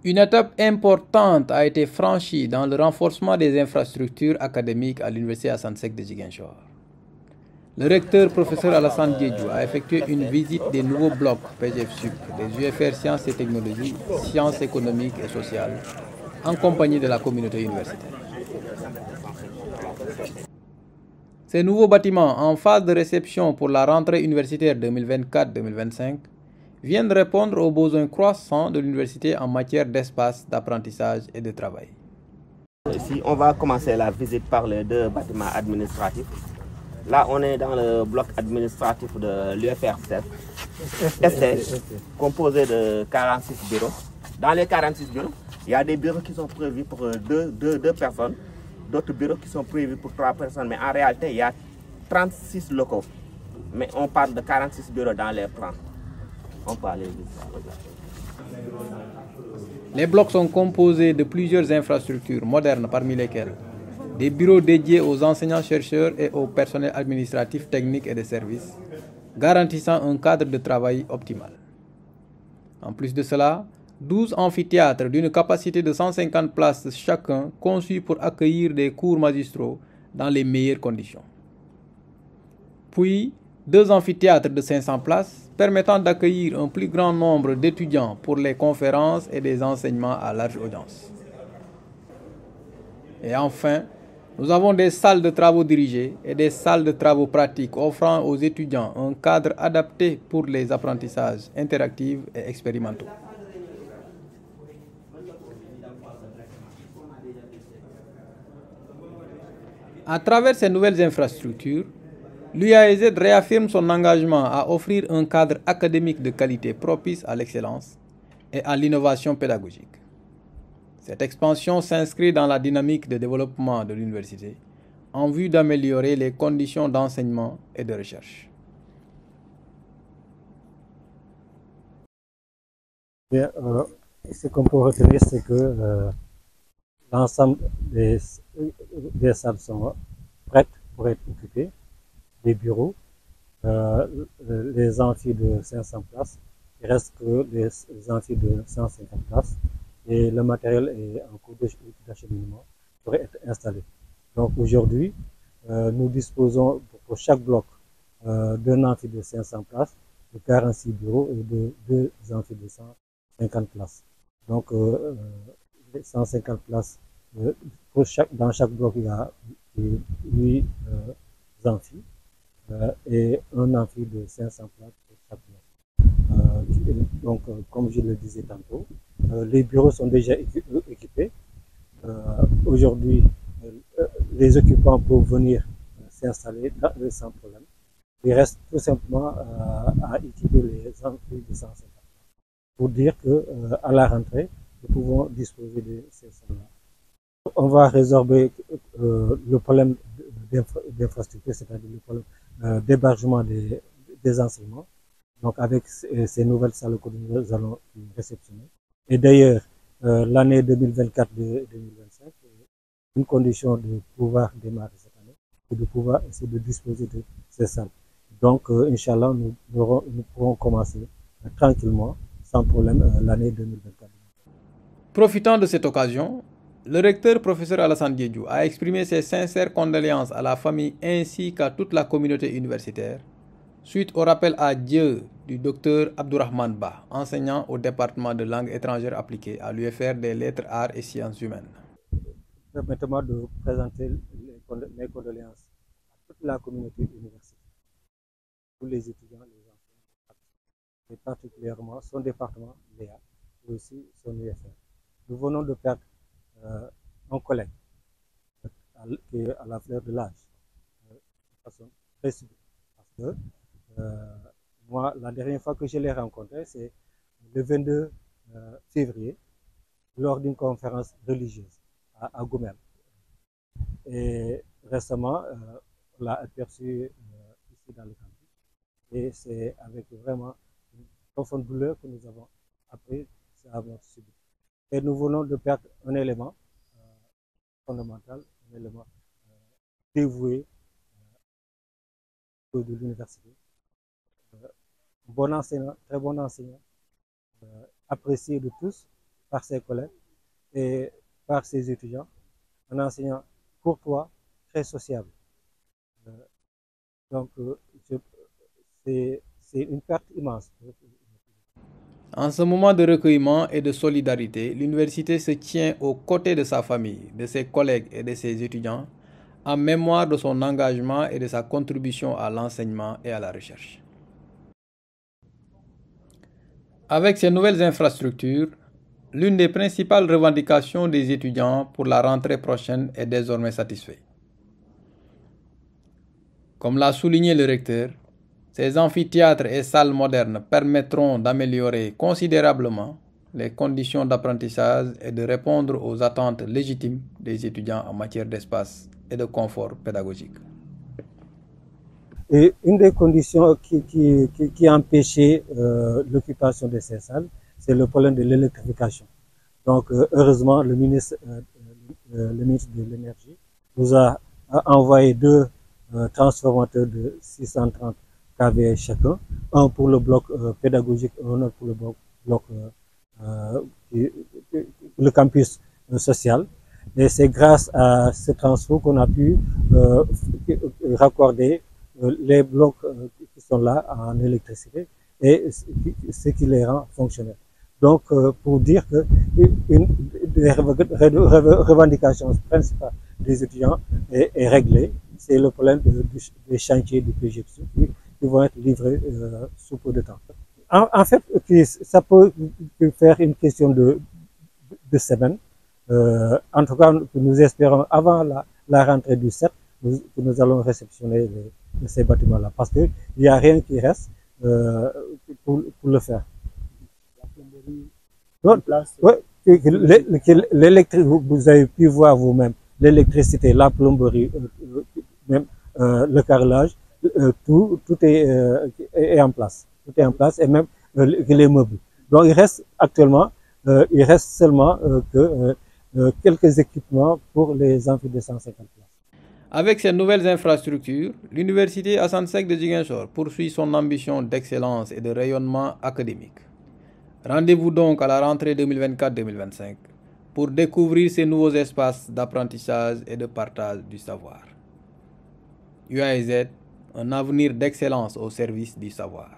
Une étape importante a été franchie dans le renforcement des infrastructures académiques à l'Université Assane Seck de Ziguinchor. Le recteur, professeur Alassane Diédhiou, a effectué une visite des nouveaux blocs PGF-SUP, des UFR Sciences et Technologies, Sciences économiques et sociales, en compagnie de la communauté universitaire. Ces nouveaux bâtiments, en phase de réception pour la rentrée universitaire 2024-2025, viennent répondre aux besoins croissants de l'université en matière d'espace, d'apprentissage et de travail. Ici, on va commencer la visite par les deux bâtiments administratifs. Là, on est dans le bloc administratif de l'UFR7, composé de 46 bureaux. Dans les 46 bureaux, il y a des bureaux qui sont prévus pour deux personnes, d'autres bureaux qui sont prévus pour 3 personnes, mais en réalité, il y a 36 locaux. Mais on parle de 46 bureaux dans les plans. On peut aller visiter. Les blocs sont composés de plusieurs infrastructures modernes, parmi lesquelles des bureaux dédiés aux enseignants-chercheurs et au personnel administratif, technique et de services, garantissant un cadre de travail optimal. En plus de cela, 12 amphithéâtres d'une capacité de 150 places chacun, conçus pour accueillir des cours magistraux dans les meilleures conditions. Puis, 2 amphithéâtres de 500 places, permettant d'accueillir un plus grand nombre d'étudiants pour les conférences et des enseignements à large audience. Et enfin, nous avons des salles de travaux dirigés et des salles de travaux pratiques offrant aux étudiants un cadre adapté pour les apprentissages interactifs et expérimentaux. À travers ces nouvelles infrastructures, l'UAEZ réaffirme son engagement à offrir un cadre académique de qualité propice à l'excellence et à l'innovation pédagogique. Cette expansion s'inscrit dans la dynamique de développement de l'université en vue d'améliorer les conditions d'enseignement et de recherche. Bien, ce qu'on peut retenir, c'est que l'ensemble des salles sont prêtes pour être occupées, les bureaux, les amphis de 500 places, il reste que les amphis de 150 places et le matériel est en cours d'acheminement pour être installé. Donc aujourd'hui, nous disposons pour chaque bloc d'un amphi de 500 places, de 46 bureaux et de 2 amphis de 150 places. Donc 150 places, dans chaque bloc il y a 8 amphis et un amphi de 500 places pour chaque bloc. Donc comme je le disais tantôt, les bureaux sont déjà équipés. Aujourd'hui, les occupants peuvent venir s'installer sans problème. Il reste tout simplement à équiper les amphis de 150 pour dire qu'à la rentrée, nous pouvons disposer de ces salles-là. On va résorber le problème d'infrastructure, c'est-à-dire le problème d'hébergement des enseignements, donc avec ces nouvelles salles que nous allons réceptionner. Et d'ailleurs, l'année 2024-2025, une condition de pouvoir démarrer cette année, c'est de pouvoir essayer de disposer de ces salles. Donc, Inch'Allah, nous pourrons commencer tranquillement, sans problème, l'année 2024. Profitant de cette occasion, le recteur professeur Alassane Diédhiou a exprimé ses sincères condoléances à la famille ainsi qu'à toute la communauté universitaire suite au rappel à Dieu du docteur Abdourahmane Ba, enseignant au département de langues étrangères appliquées à l'UFR des lettres, arts et sciences humaines. Permettez-moi de présenter mes condoléances à toute la communauté universitaire, tous les étudiants, les enseignants, et particulièrement son département, Léa, et aussi son UFR. Nous venons de perdre un collègue qui est à la fleur de l'âge, de façon très subite, parce que moi, la dernière fois que je l'ai rencontré, c'est le 22 février, lors d'une conférence religieuse à Gomel. Et récemment, on l'a aperçu ici dans le campus. Et c'est avec vraiment une profonde douleur que nous avons appris sa mort subite. Et nous venons de perdre un élément fondamental, un élément dévoué de l'université. Bon enseignant, très bon enseignant, apprécié de tous, par ses collègues et par ses étudiants, un enseignant courtois, très sociable. Donc, c'est une perte immense. En ce moment de recueillement et de solidarité, l'université se tient aux côtés de sa famille, de ses collègues et de ses étudiants, en mémoire de son engagement et de sa contribution à l'enseignement et à la recherche. Avec ces nouvelles infrastructures, l'une des principales revendications des étudiants pour la rentrée prochaine est désormais satisfaite. Comme l'a souligné le recteur, ces amphithéâtres et salles modernes permettront d'améliorer considérablement les conditions d'apprentissage et de répondre aux attentes légitimes des étudiants en matière d'espace et de confort pédagogique. Et une des conditions qui empêchait l'occupation de ces salles, c'est le problème de l'électrification. Donc, heureusement, le ministre de l'Énergie nous a envoyé deux transformateurs de 630 kV chacun, un pour le bloc pédagogique et un autre pour le bloc le campus social. Et c'est grâce à ce transfert qu'on a pu raccorder les blocs qui sont là en électricité et ce qui les rend fonctionnels. Donc, pour dire que une des revendications principales des étudiants est réglée, c'est le problème des chantiers du PGE qui vont être livrés sous peu de temps. En fait, ça peut faire une question de semaines. En tout cas, nous espérons avant la rentrée du 7 que nous allons réceptionner ces bâtiments-là, parce qu'il n'y a rien qui reste pour le faire. Vous avez pu voir vous-même l'électricité, la plomberie, même le carrelage, tout est en place. Tout est en place et même les meubles. Donc il reste actuellement, il reste seulement quelques équipements pour les amphis de 150 places. Avec ces nouvelles infrastructures, l'université Assane Seck de Ziguinchor poursuit son ambition d'excellence et de rayonnement académique. Rendez-vous donc à la rentrée 2024-2025 pour découvrir ces nouveaux espaces d'apprentissage et de partage du savoir. UAEZ, un avenir d'excellence au service du savoir.